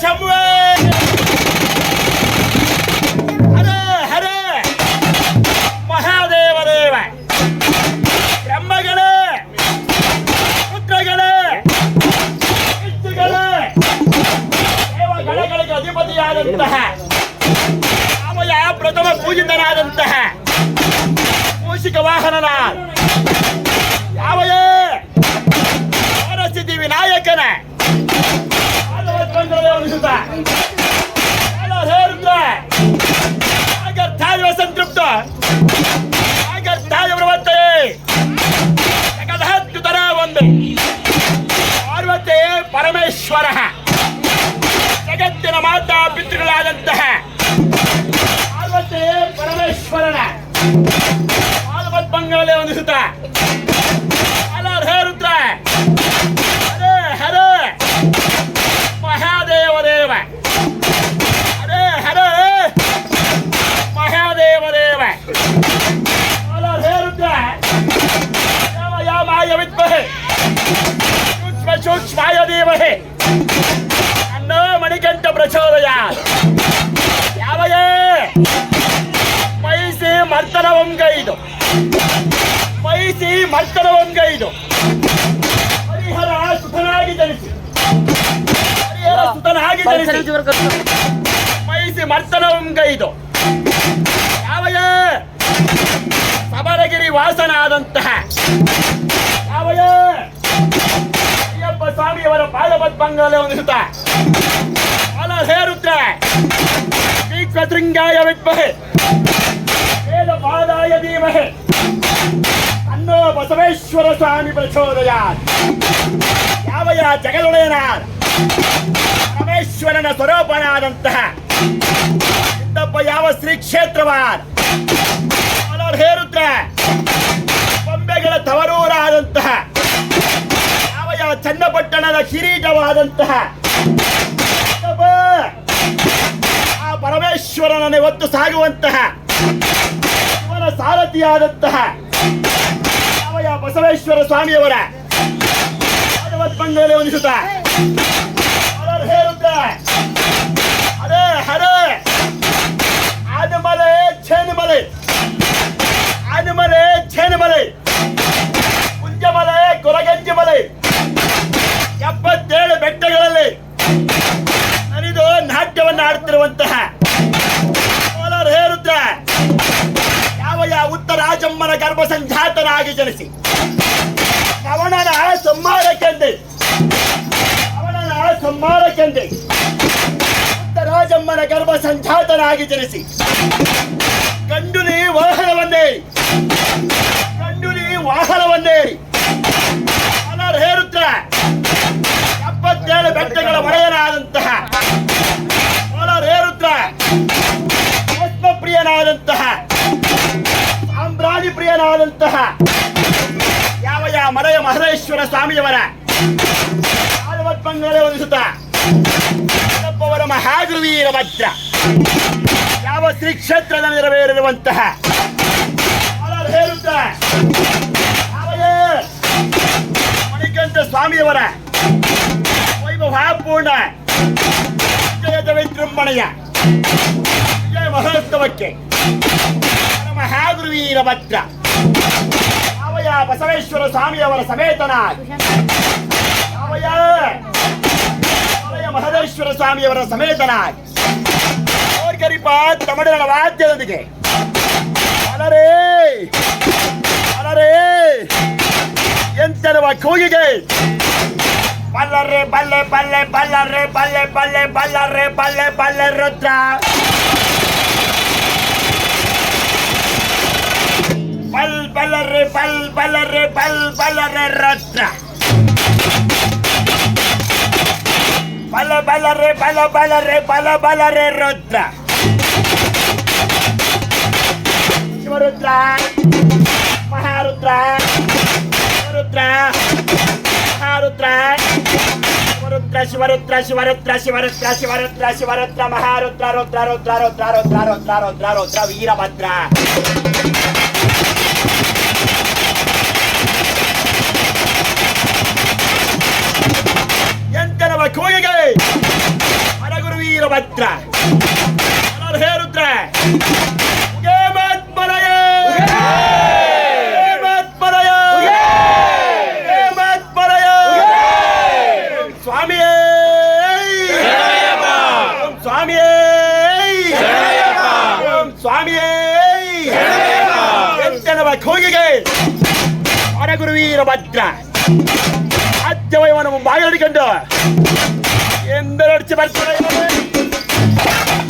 ಶಂಭುವೇ ಹರ ಹರ ಮಹಾದೇವದೇವ ಬ್ರಹ್ಮಗಳೇ ಪುತ್ರಗಳೇ ವಿಷ್ಣುಗಳೇ ದೇವಗಣಗಳಿಗೆ ಅಧಿಪತಿಯಾದಂತಹ ರಾಮಯ್ಯ ಪ್ರಥಮ ಪೂಜಿತನಾದಂತಹ ಮೂಷಿಕ ವಾಹನನ ಯಾವಯೇ ಪರಿಸ್ಥಿತಿ ವಿನಾಯಕನ ಸಂತೃಪ್ತ ಪ್ರವರ್ತೇ ಜಗದ್ಹದ್ಭುತರ ಒಂದು ಪಾರ್ವತಿ ಪರಮೇಶ್ವರ ಜಗತ್ತಿನ ಮಾತಾ ಪಿತೃಗಳಾದಂತಹ ಪಾರ್ವತಿ ಪರಮೇಶ್ವರನ ಪಾದಪದ್ಮಗಳಲ್ಲಿ ವಂದಿಸುತ್ತ ರುದ್ರ ಹರೇ ಹರೇ ಮಹಾದೇವದೇವ ಹರೇ ಹರೇ ಮಹಾದೇವದೇವ ಹರೇ ರುದ್ರ ಯಾಮಾಯ ವಿದ್ಮಹೇ ಸೂಕ್ಷ್ಮ ಸೂಕ್ಷ್ಮಾಯ ಧೀಮಹಿ ಅನ್ನೋ ಮಣಿಕಂಠ ಪ್ರಚೋದಯಾತ್ ಯಾವಯೇ ಮೈಸಿ ಮರ್ತನವಂಗೈದು ಮೈಸಿ ಮರ್ತನವಂಗೈದು ಹರಿಹರ ಸುತನಾಗಿ ಜನಿಸಿ ಹರಿಹರ ಸುತನಾಗಿ ಜನಿಸಿ ಮೈಸಿ ಮರ್ತನವಂಗೈದು ಯಾವಯೇ ಸಬರಗಿರಿ ವಾಸನಾದಂತಹ ಯಾವಯೇ ಅಯ್ಯಪ್ಪ ಸ್ವಾಮಿಯವರ ಪಾದಪದ್ಮಂಗಲೇ ವಂದಿಸುತ್ತ ಹೇರುತ್ತ ದೀಕ್ಷೃಂಗಾಯ ವಿದ್ಮಹೇ ವೇದ ಪಾದಾಯ ಧೀಮಹಿ ಅನ್ನೋ ಬಸವೇಶ್ವರ ಸ್ವಾಮಿ ಪ್ರಚೋದಯಾತ್ ಯಾವಯ ಜಗದೊಡೆಯನಾದ ಪರಮೇಶ್ವರನ ಸ್ವರೂಪನಾದಂತಹ ಸಿದ್ದಪ್ಪ ಯಾವ ಶ್ರೀ ಕ್ಷೇತ್ರವಾದ ಹೇರುತ್ತ ಬೊಂಬೆಗಳ ತವರೂರಾದಂತಹ ಯಾವಯ ಚನ್ನಪಟ್ಟಣದ ಕಿರೀಟವಾದಂತಹ ಆ ಪರಮೇಶ್ವರನನ್ನೇ ಹೊತ್ತು ಸಾಗುವಂತಹ ಇವನ ಸಾರಥಿಯಾದಂತಹ ಯಾವಯ ಬಸವೇಶ್ವರ ಸ್ವಾಮಿಯವರ ಪಾದಪದ್ಮಗಳಲ್ಲಿ ವಂದಿಸುತ್ತ ಹೇರುತ್ತ ಹರೇ ಹರೇ ಆನೆಮಲೆ ಛೇನುಮಲೆ ಆನೆಮಲೆ ಛೇನುಮಲೆ ಕುಂಜಮಲೆ ಕೊರಗಂಜಿಮಲೆ 77 ಬೆಟ್ಟಗಳಲ್ಲಿ ನರಿದು ನಾಟ್ಯವನ್ನು ಆಡುತ್ತಿರುವಂತಹ ಹೇರುತ್ತ ಯಾವಯ ಉತ್ತರಾಜಮ್ಮನ ಗರ್ಭ ಸಂಜಾತನಾಗಿ ಜನಿಸಿ ಅವನನ ಸಂಹಾರಕ್ಕೆಂದೆ ಉತ್ತರಾಜಮ್ಮನ ಗರ್ಭ ಸಂಜಾತನಾಗಿ ಜನಿಸಿ ಗಂಡುಲಿ ವಾಹನವನ್ನೇರಿ ಹೇರುತ್ತ 77 ಬೆಟ್ಟಗಳ ಒಡೆಯನಾದಂತಹ ಹೇರುತ್ತ ಆತ್ಮಪ್ರಿಯನಾದಂತಹ ಸಾಮ್ರಾಜ್ಯ ಪ್ರಿಯನಾದಂತಹ ಯಾವಯ ಮಲಯ ಮಹದೇಶ್ವರ ಸ್ವಾಮಿಯವರ ಪಾದಪದ್ಮಗಳಲ್ಲಿ ವಂದಿಸುತ್ತ ಅವರ ಮಹಾಗುರುವೀರ ವಜ್ರ ಯಾವ ಶ್ರೀ ಕ್ಷೇತ್ರದ ನೆರವೇರಿರುವಂತಹ ಹೇರುತ್ತ ಯಾವಯೇ ಮಣಿಕಂಠ ಸ್ವಾಮಿಯವರ ವೈಭವಪೂರ್ಣ ವಿಜಯದ ವಿಜೃಂಭಣೆಯ ವಿಜಯ ಮಹೋತ್ಸವಕ್ಕೆ ಮಹಾಗುರುವೀರ ಭದ್ರ ಯಾವಯ ಬಸವೇಶ್ವರ ಸ್ವಾಮಿಯವರ ಸಮೇತನಾಗಿ ಯಾವಯ ಮಹದೇಶ್ವರ ಸ್ವಾಮಿಯವರ ಸಮೇತನಾಗಿ ಓರ್ಗರಿಪ ತಮಿಳಿನ ವಾದ್ಯದೊಂದಿಗೆ ಅಲರೇ ಅಲರೇ ಎಂತೆರುವ ಕೂಗಿಗೆ ಬಲ್ಲರೆ ಬಲ್ಲೆ ಬಲ್ಲೆ ಬಲ್ಲರೆ ಬಲ್ಲೆ ಬಲ್ಲೆ ಬಲ್ಲರೆ ಬಲ್ಲೆ ಬಲ್ಲೆ ರುದ್ರ ಬಲ್ ಬಲ್ಲರೆ ಬಲ್ ಬಲ್ಲರೆ ಬಲ್ ಬಲ್ಲರೆ ರುದ್ರ ಬಲ ಬಲರೆ ಬಲ ಬಲರೆ ಬಲ ಬಲರೆ ರುದ್ರ ಶಿವರುದ್ರ ಮಹಾರುದ್ರ ಶಿವರುದ್ರ ಮಹಾರುದ್ರ ಶಿವರುದ್ರ ಶಿವರುದ್ರ ಶಿವರುದ್ರ ಶಿವರುದ್ರ ಶಿವರುದ್ರ ಶಿವರುದ್ರ ಮಹಾರುದ್ರ ರುದ್ರ ರುದ್ರ ರುದ್ರ ರುದ್ರ ರುದ್ರ ರುದ್ರ ರುದ್ರ ವೀರಭದ್ರ ಎಂತನವ ಕೂಗಿಗೆ ಗುರುವೀರಭದ್ರ ಅಜ್ಜವಯವನ ಬಾಯಿ ಹಿಡಿಕೊಂಡು ಎಂದರಡಿಸಿ ಬರ್ತಾರೆ